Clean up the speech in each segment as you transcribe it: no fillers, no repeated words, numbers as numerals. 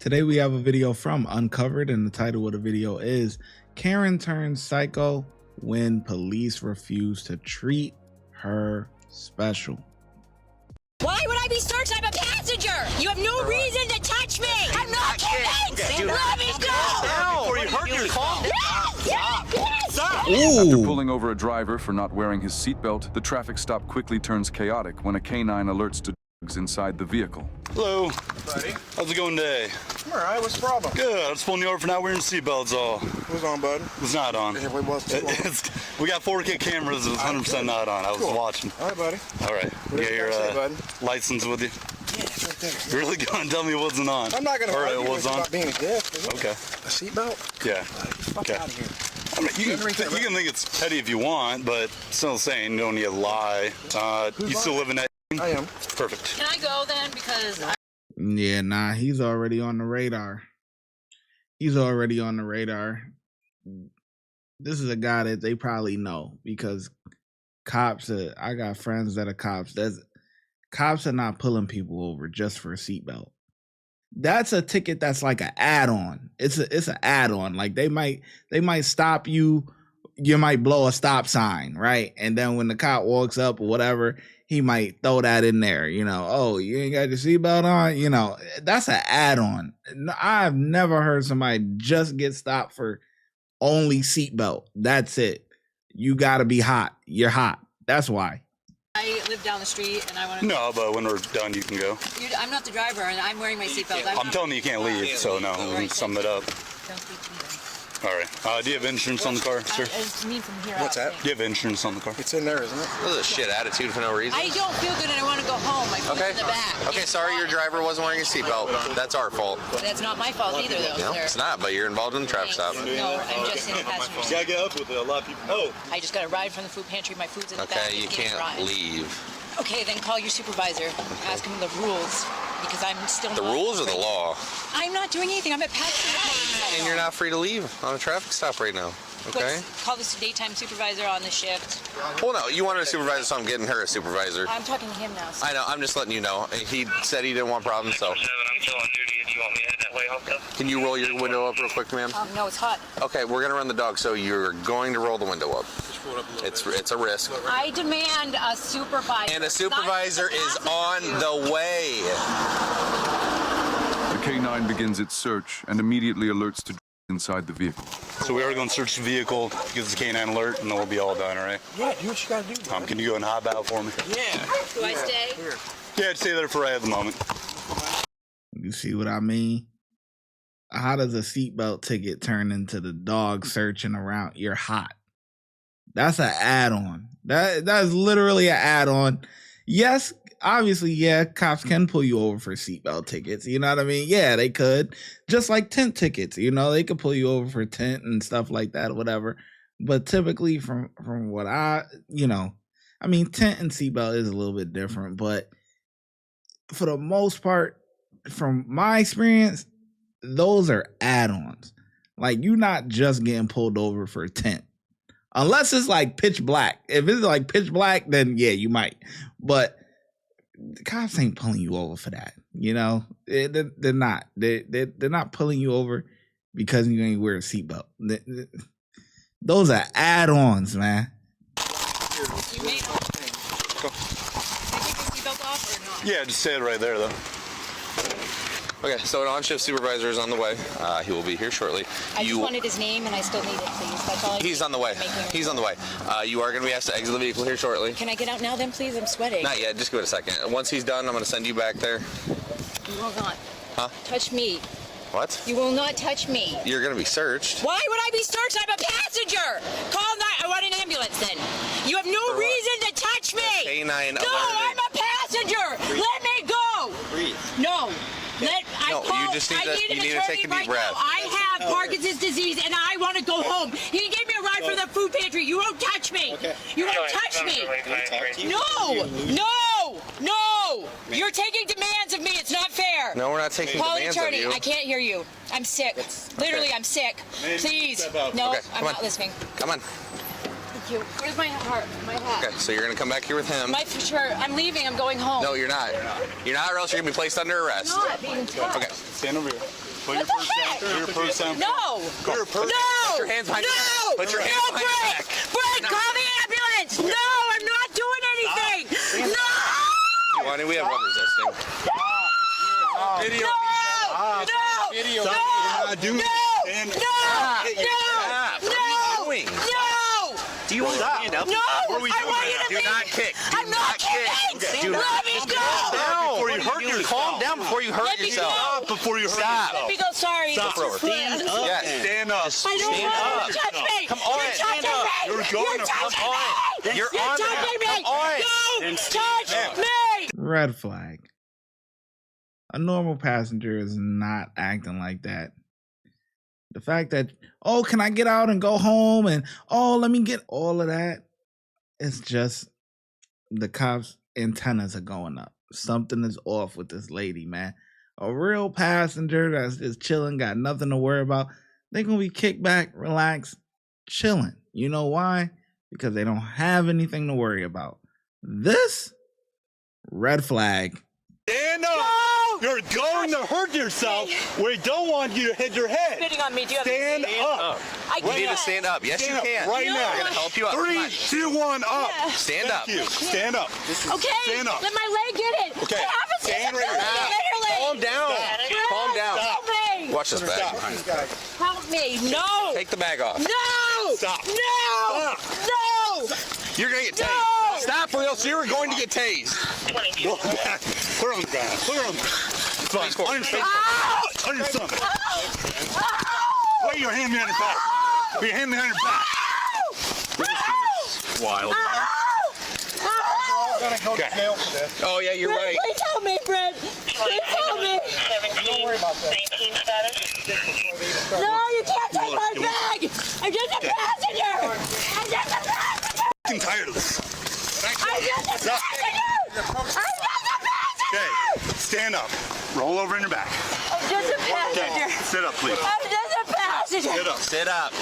Today we have a video from Uncovered, and the title of the video is Karen Turns Psycho When Police Refuse to Treat Her Special. Why would I be searched? I'm a passenger! You have no reason to touch me! I'm not kidding! Let me go! Before you hurt yourself. After pulling over a driver for not wearing his seatbelt, the traffic stop quickly turns chaotic when a canine alerts to drugs inside the vehicle. Hello. Buddy. How's it going today? I'm alright, what's the problem? Good. I'm just pulling you over for not wearing seatbelts. All. It was on, bud. It's not on. Yeah, it was too long. We got 4K cameras. It was 100% not on. I was watching. Alright, buddy. All right. What You got your say, bud? license with you? Yeah, it's right there. You're really going to tell me it wasn't on? I'm not going to All right, argue it with was you on. about being a dick. Okay. A seatbelt? Yeah. Fuck Okay. out of here. I mean, you can think it's petty if you want, but still saying you don't need to lie. You still live in that? I am. Perfect. Can I go then? Because Yeah, nah, he's already on the radar. He's already on the radar. This is a guy that they probably know because cops I got friends that are cops. Cops are not pulling people over just for a seatbelt. That's a ticket that's like an add-on. It's an add-on. Like they might stop you. You might blow a stop sign, right? And then when the cop walks up or whatever, he might throw that in there. You know, oh, you ain't got your seatbelt on. You know, that's an add-on. I've never heard somebody just get stopped for only seatbelt. That's it. You got to be hot. You're hot. That's why. I live down the street and I want to. No, but when we're done, you can go. I'm not the driver and I'm wearing my seatbelt. I'm telling you, you can't leave. So no, we can sum it up. Don't speak to me then. All right. Do you have insurance on the car, sir? I mean from here What's out. that? Do you have insurance on the car? It's in there, isn't it? This is a shit attitude for no reason. I don't feel good and I want to go home. My foot's Okay. in the back. Okay, sorry your driver wasn't wearing a seatbelt. That's our fault. That's not my fault either, though, No, sir. it's not, but you're involved in the traffic stop. No, I'm just in the passenger You seat. gotta get up with it. A lot of people. Oh. I just got a ride from the food pantry. My food's in the back. Okay, you Just give me a can't ride. leave. Okay, then call your supervisor. Ask him the rules because I'm still The not rules or the free. law? I'm not doing anything. I'm a passenger. And you're not free to leave on a traffic stop right now. Okay? Call the daytime supervisor on the shift. Well, no, you wanted a supervisor, so I'm getting her a supervisor. I'm talking to him now. So. I know, I'm just letting you know. He said he didn't want problems, so. I'm still on duty if you want me to head that way also. Can you roll your window up real quick, ma'am? No, it's hot. Okay, we're gonna run the dog, so you're going to roll the window up. It's a risk. I demand a supervisor. And a supervisor is on the way. The canine begins its search and immediately alerts to drugs inside the vehicle. So we are going to search the vehicle, get the canine alert, and then we'll be all done, all right? Yeah, do what you gotta do. Can you go and hop out for me? Yeah. Do I stay? Here. Yeah, I'd stay there for right at the moment. You see what I mean? How does a seatbelt ticket turn into the dog searching around? You're hot. That's an add-on. That's literally an add-on. Yes, obviously, yeah, cops can pull you over for seatbelt tickets. You know what I mean? Yeah, they could. Just like tent tickets, you know, they could pull you over for tent and stuff like that, whatever. But typically, from what I mean, tent and seatbelt is a little bit different, but for the most part, from my experience, those are add-ons. Like, you're not just getting pulled over for a tent. Unless it's like pitch black. If it's like pitch black, then yeah, you might. But the cops ain't pulling you over for that. You know, they're not. They're not pulling you over because you ain't wear a seatbelt. Those are add-ons, man. You may not. Can I take the seatbelt off or not? Yeah, just stay right there, though. Okay, so an on-shift supervisor is on the way. He will be here shortly. I just wanted his name and I still need it, please. That's all I He's need. on the way. He's on the way. You are going to be asked to exit the vehicle here shortly. Can I get out now then, please? I'm sweating. Not yet. Just give it a second. Once he's done, I'm going to send you back there. You will not. Huh? Touch me. What? You will not touch me. You're going to be searched. Why would I be searched? I'm a passenger. I want an ambulance then. You have no reason to touch me. Canine No, alerted. I'm a passenger. Let me go. Breathe. No. You just need to take a deep breath. I have Parkinson's disease and I want to go home. He gave me a ride from the food pantry. You won't touch me. You won't touch me. No. You're taking demands of me. It's not fair. No, we're not taking Call an demands of attorney. you. I can't hear you. I'm sick. Literally, I'm sick. Please. No, Okay, I'm come not on. listening. Come on. Thank you. Where's my heart? My hat. Okay, so you're going to come back here with him. My shirt. I'm leaving. I'm going home. No, you're not. You're not, or else you're going to be placed under arrest. I'm not being touched. Okay. Stand over here. Put your purse down. Put your purse down. No! Put your purse No! Put your hands behind your back. No! Put your hands No, behind your Brett! back. Brett, call the ambulance! No, I'm not doing anything! No! You want it? We have one resisting. Video. No! Video. No! You're not doing it. Stand No! up. Stop. What are you doing? No! Do you want to stand up? No! What are we I doing want you right to Do leave. not kick. I'm not kicking! Let me go! Before you hurt yourself. Calm down before you hurt Let me yourself. go. Stop before you hurt Stop. Let yourself. me go, sorry. Stop. Stand up. Yes. Stand up. I don't Stand want up. you to touch me! Come on. You're touching Stand up. me! You're going to touching come on. me! You're You're on touching now. me! Come on. Don't touch me! Red flag. A normal passenger is not acting like that. The fact that, oh, can I get out and go home? And, oh, let me get all of that. It's just the cops' antennas are going up. Something is off with this lady, man. A real passenger that's just chilling, got nothing to worry about. They're going to be kicked back, relaxed, chilling. You know why? Because they don't have anything to worry about. This, red flag. Stand up. You're going to hurt yourself. We don't want you to hit your head. Spitting on me, do you have Stand up. I You need to stand up. Yes, Stand you up can. right now. I'm going to help you up. Come 3, on. 2, 1, up. Stand Thank up. you. Stand up. Okay, Stand up. let my leg get it. Okay. I have a Stand right disability. here. Get your leg. Calm down. Calm down. Help me. Watch this bag. Help me. No. Take the bag off. No. Stop. No. Stop. No. You're going to get No. tased. Stop, or else you're going to get tased. Go back. Put her on the ground. Put her on the ground. Fine. On your stomach. Ow. On your stomach. Ow. Put your hand behind your back. Put your hand behind your back. Wild. Okay. Oh, yeah, you're right. Please help me, Brett. Please help me. 17, 19 status. No, you can't take my bag. I'm just a passenger. I'm just a passenger. I'm tired of this. I'm just a passenger. I'm just a passenger. Okay. Stand up. Roll over in your back. I'm just a Okay. passenger. Sit up, please. I'm just a passenger. Sit up. Sit up.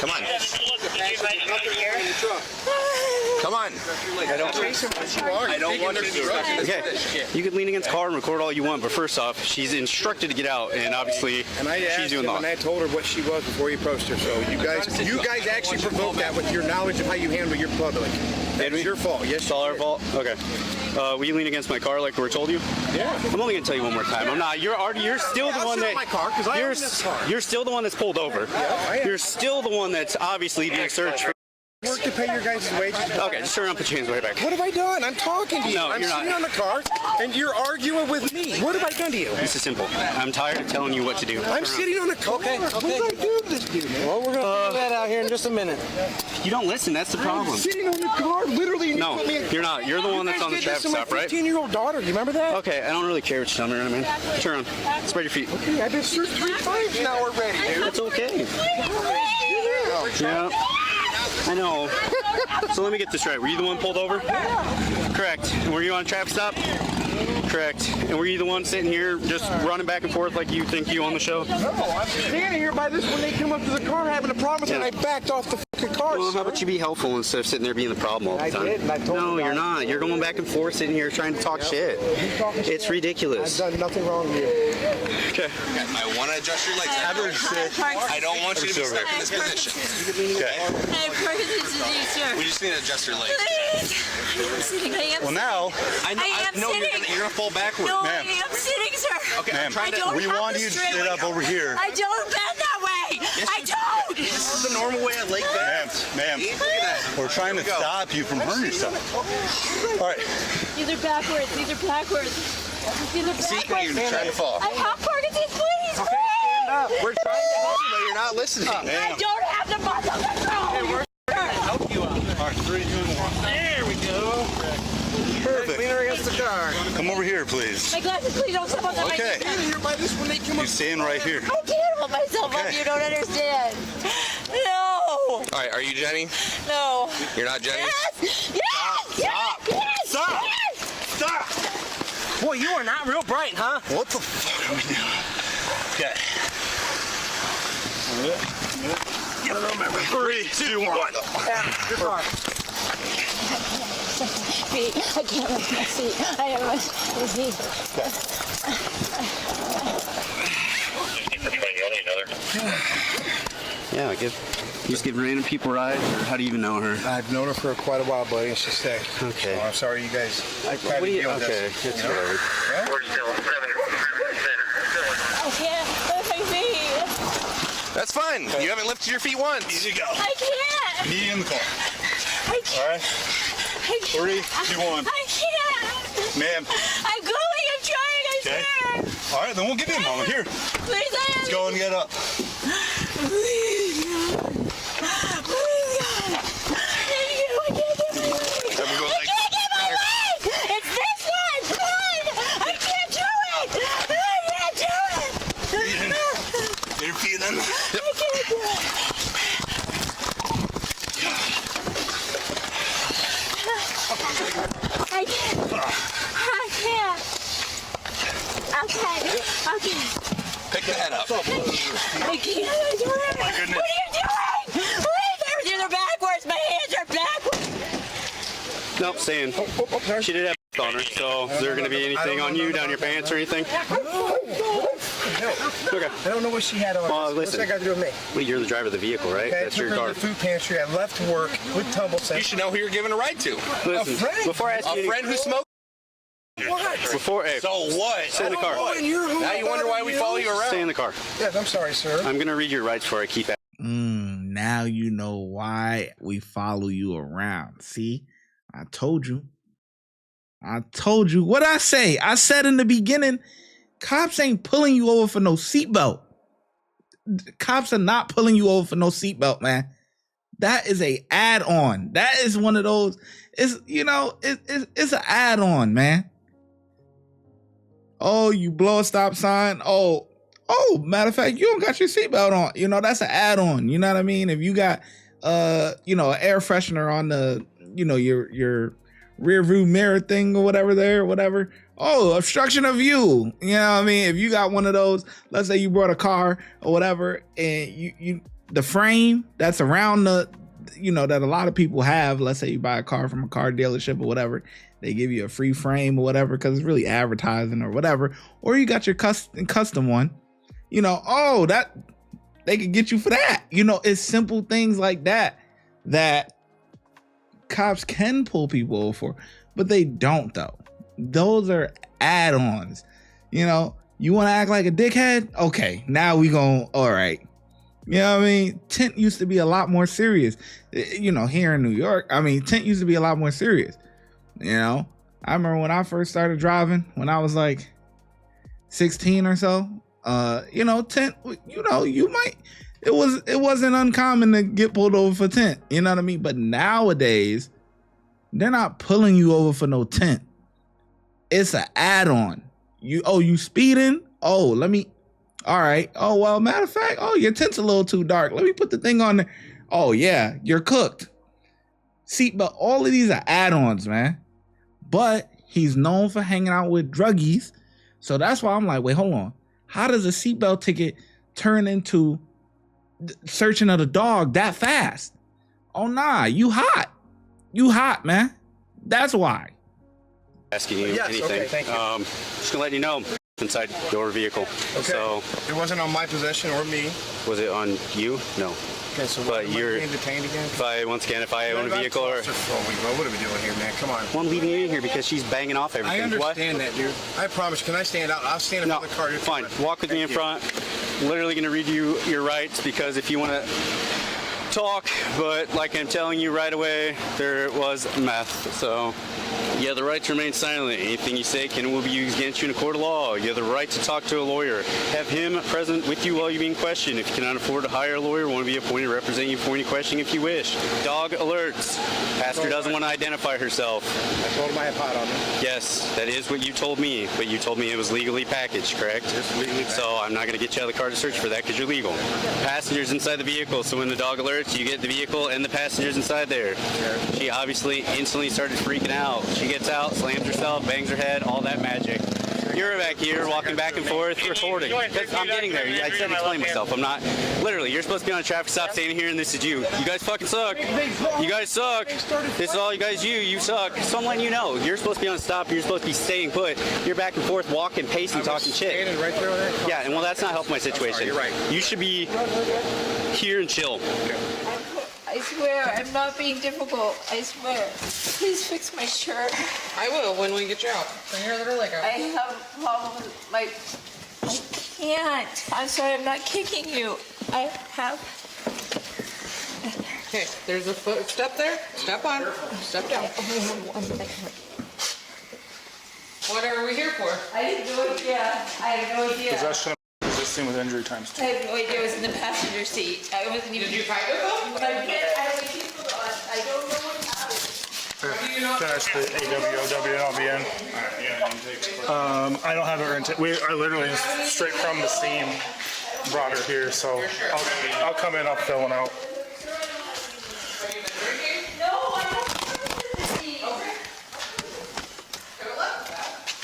Come on. 17, did you guys come here? Come on. I don't want her to do it. Okay, you can lean against the car and record all you want, but first off, she's instructed to get out, and obviously she's doing And I that. told her what she was before you approached her. So you guys actually provoked that with your knowledge of how you handle your public. It's your fault. Yes, It's all our fault. Okay. Will you lean against my car like we were told you? Yeah. I'm only gonna tell you one more time. I'm not. You're still the I'll one sit that. in my car, 'cause I you're, own this car. you're still the one that's pulled over. I am. You're still the one that's obviously being searched for. Work to pay your guys' wages. Okay, just turn around, put your hands right back. What have I done? I'm talking to you. No, I'm you're not. sitting on the car, and you're arguing with me. What have I done to you? This is simple. I'm tired of telling you what to do. I'm Turn around. sitting on the car. Okay. What did I do to this dude, man? Well, we're gonna figure that out here in just a minute. You don't listen. That's the problem. I'm sitting on the car, literally. And No, you put me in- you're not. You're the one that's You on the guys did traffic this to stop, my right? 15-year-old daughter. Do you remember that? Okay, I don't really care what you're telling me right, man. Turn around. Spread your feet. Okay, I've been searched 3 times now already, dude. That's okay. Yeah. I know. So let me get this right. Were you the one pulled over? Correct. And were you on a traffic stop? Correct. And were you the one sitting here just running back and forth like you think you own the show? No, I'm standing here by this when they come up to the car having a problem with it, and I backed off the fucking car. Well, how about you be helpful instead of sitting there being the problem all the I time? did, and I told No, you you're guys. not. You're going back and forth sitting here trying to talk shit. It's ridiculous. I've done nothing wrong to you. Okay. I want to adjust your legs. I don't want you to be stuck in this position. Okay. I have Parkinson's disease, sir. We just need to adjust your legs. Please. I'm sitting. I am Well, now, I know, I am no, sitting. you're gonna fall backward. No, Ma'am. I am sitting, sir. Okay, ma'am, I'm trying to. don't we have want the you to strength. sit up over here. I don't bend that way. I don't. This is the normal way I leg Ma'am, bends. ma'am, See? Look at that. we're trying to Here we go. stop you from hurting yourself. All right. These are backwards. These are backwards. These are See, backwards. you're trying to fall. I have Parkinson's, please. Okay, stand up. We're trying to help you, but you're not listening. I don't have the muscle control. Help you out. All right, 3, 2, 1. There we go. Perfect. Lean her against the car. Come over here, please. My glasses, please don't step on them. Okay. Standing here by this when they come You up. stand right here. I can't hold myself up. Okay. You don't understand. No. All right, are you Jenny? No. You're not Jenny? Yes. Yes. Yes. Stop. Yes. Stop. Boy, you are not real bright, huh? What the fuck are we doing? Okay. Remember. 3, 2, 1. Good car. Feet. I can't lift my feet. I have my feet. Yeah, you just give random people rides, or how do you even know her? I've known her for quite a while, buddy, and she's sick. Okay. So I'm sorry you guys. Okay, it's whatever. Yeah? We're still 7 center. I can't lift my feet. That's fine. You haven't lifted your feet once. Easy go. I can't. Knee in the car. I can't. All right. I can't. 3, 2, 1. I can't. Ma'am. I'm going. I'm trying. I Okay. swear. All right, then we'll give you a moment. Here. Please, Let's go and get up. Please, God. Please, God. Thank you. I can't get my leg. Have a good I leg. can't get my leg. It's this one. Come on. I can't do it. I can't do it. Get your feet in. I can't do it. I can't. I can't. Okay. Okay. Pick the head up. I can't do it. Oh my goodness. What are you doing? Please, they're backwards. My hands are backwards. Nope, staying. She did have on her, so is there going to be anything on you, down your pants or anything? Okay. I don't know what she had on. Well, What's listen. that got to do with me? Well, you're the driver of the vehicle, right? Okay, That's I took your her car. to the food pantry. I left work with tumble You should know who you're giving a ride to. Listen, friend? before I ask A you, friend who smokes. What? before, hey, So what? stay in the car. Oh, and you're home Now you wonder why we follow you Stay in around. the car. Yes, I'm sorry, sir. I'm going to read your rights before I keep asking. Now you know why we follow you around. See, I told you. What'd I say? I said in the beginning, cops ain't pulling you over for no seatbelt. Cops are not pulling you over for no seatbelt, man. That is a add-on. That is one of those. It's it's an add-on, man. Oh, you blow a stop sign. Oh, matter of fact, you don't got your seatbelt on. That's an add-on. You know what I mean? If you got an air freshener on the, your rear view mirror thing or whatever. Oh, obstruction of view. You know what I mean? If you got one of those, let's say you brought a car or whatever, and you the frame that's around the, that a lot of people have, let's say you buy a car from a car dealership or whatever, they give you a free frame or whatever because it's really advertising or whatever, or you got your custom one, that they could get you for that. It's simple things like that cops can pull people over for, but they don't though. Those are add-ons. You want to act like a dickhead? Okay, now we gon' all right. You know what I mean? Tint used to be a lot more serious. Here in New York, tint used to be a lot more serious. I remember when I first started driving, when I was like 16 or so, tint, you might, it wasn't uncommon to get pulled over for tint. You know what I mean? But nowadays, they're not pulling you over for no tint. It's an add-on. You speeding? All right. Oh, well, matter of fact, your tint's a little too dark. Let me put the thing on there. Oh, yeah, you're cooked. Seatbelt, all of these are add-ons, man. But he's known for hanging out with druggies. So that's why I'm like, wait, hold on. How does a seatbelt ticket turn into searching of the dog that fast? Oh, nah, you hot. You hot, man. That's why. Asking you Yes, anything. okay, thank you. Just going to let you know, inside your vehicle. Okay. So, It wasn't on my possession or me. was it on you? No. Okay, so But am I you're- being detained again? If I own a vehicle or... What are we doing here, man? Come on. Well, I'm leaving you in here because she's banging off everything. I understand that, dude. I promise. Can I stand out? I'll stand in No, front of the car. You're fine. fine. Walk with me in Thank you. front. Literally going to read you your rights because if you want to talk, but like I'm telling you right away, there was meth. So you have the right to remain silent. Anything you say will be used against you in a court of law. You have the right to talk to a lawyer. Have him present with you while you're being questioned. If you cannot afford to hire a lawyer, want to be appointed to represent you for any questioning if you wish. Dog alerts. Pastor doesn't want to identify herself. I told him I had pot on me. Yes, that is what you told me, but you told me it was legally packaged, correct? It's legally packaged. So I'm not going to get you out of the car to search for that because you're legal. Passengers inside the vehicle, so when the dog alerts, you get the vehicle and the passengers inside there. Sure. She obviously instantly started freaking out. She gets out, slams herself, bangs her head, all that magic. You're back here walking back and forth recording. I'm getting there. I said explain myself. I'm not. Literally, you're supposed to be on a traffic stop standing here, and this is you. You guys fucking suck. You guys suck. This is all you guys. You suck. So I'm letting you know. You're supposed to be on a stop. You're supposed to be staying put. You're back and forth walking, pacing, talking shit. Right there. Yeah, and well, that's not helping my situation. You're right. You should be here and chill. I swear, I'm not being difficult. I swear. Please fix my shirt. I will when we get you out. Bring your little leg out. I have a problem with my... I can't. I'm sorry, I'm not kicking you. I have... Okay, there's a foot. Step there. Step on. Step down. What are we here for? I have no idea. I have no idea. Possession of resisting with injury times 2. I have no idea. I was in the passenger seat. I wasn't even... Did you fight with them? I don't know what happened. Finish the AWOW and I'll be in. I don't have it written. We are literally straight from the scene. Brought her here, so I'll come in. I'll fill one out. No, I don't have the seat. Okay.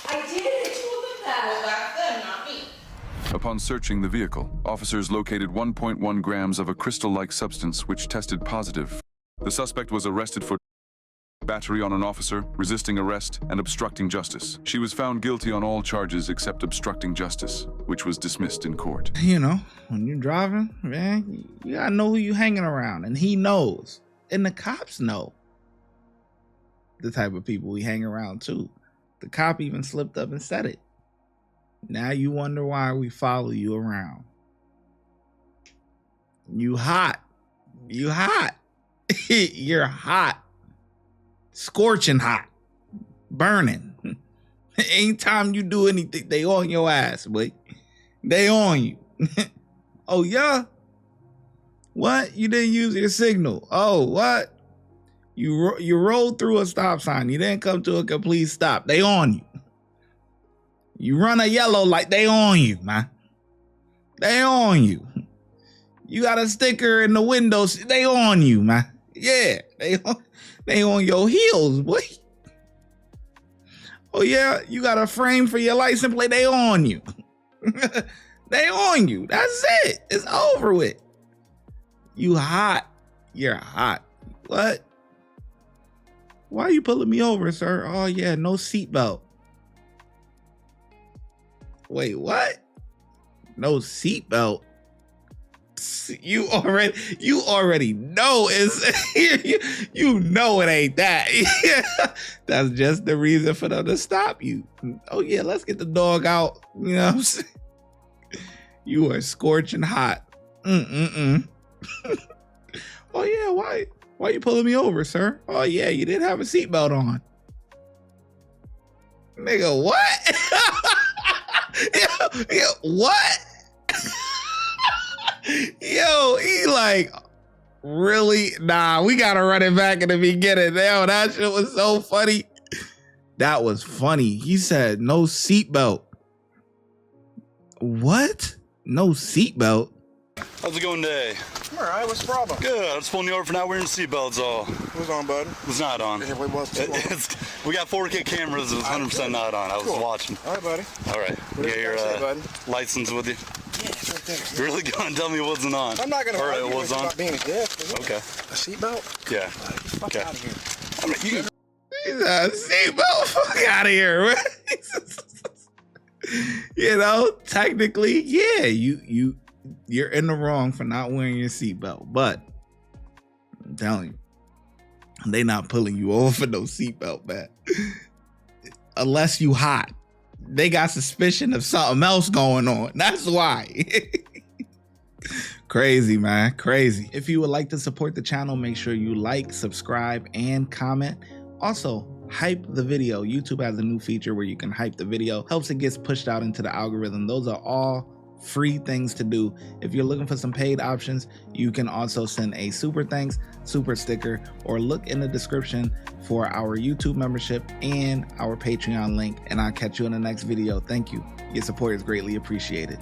I did. I told them that. Well, that's them, not me. Upon searching the vehicle, officers located 1.1 grams of a crystal-like substance which tested positive. The suspect was arrested for battery on an officer, resisting arrest, and obstructing justice. She was found guilty on all charges except obstructing justice, which was dismissed in court. You know, when you're driving, man, you gotta know who you hanging around, and he knows, and the cops know the type of people we hang around too. The cop even slipped up and said it. Now you wonder why we follow you around. You hot. You hot. You're hot. Scorching hot. Burning. Anytime you do anything, they on your ass, boy. They on you. Oh, yeah? What? You didn't use your signal. Oh, what? You rolled through a stop sign. You didn't come to a complete stop. They on you. You run a yellow light. They on you, man. They on you. You got a sticker in the windows. They on you, man. Yeah, they on your heels, boy. Oh yeah, you got a frame for your license plate. They on you. They on you. That's it. It's over with. You hot. You're hot. What? Why are you pulling me over, sir? Oh yeah, no seatbelt. Wait, what? No seatbelt. You already know it's you know it ain't that. That's just the reason for them to stop you. Oh yeah, let's get the dog out. You know what I'm saying? You are scorching hot. Oh yeah, why you pulling me over, sir? Oh yeah, you didn't have a seatbelt on. Nigga, what? Yo, what? Yo, he like, really? Nah, we gotta run it back in the beginning. Yo, that shit was so funny. That was funny. He said no seatbelt. What? No seatbelt? How's it going today? All right, what's the problem? Good. I'm just pulling you over for not wearing seatbelts. All. It was on, bud. It's not on. Yeah, it was too long. We got 4K cameras. It was 100% not on. I was watching. All right, buddy. All right. You got your license with you? Yeah, it's right there. You're really going to tell me it wasn't on? I'm not going to argue with you about being a dick. Okay. A seatbelt? Yeah. Fuck out of here. I mean, you... He's a seatbelt. Fuck out of here. You know, technically, yeah, you're in the wrong for not wearing your seatbelt, but I'm telling you, they not pulling you over for no seatbelt, man. Unless you hot. They got suspicion of something else going on. That's why. Crazy, man. Crazy. If you would like to support the channel, make sure you like, subscribe, and comment. Also, hype the video. YouTube has a new feature where you can hype the video. Helps it gets pushed out into the algorithm. Those are all free things to do. If you're looking for some paid options, you can also send a super thanks, super sticker, or look in the description for our YouTube membership and our Patreon link. And I'll catch you in the next video. Thank you. Your support is greatly appreciated.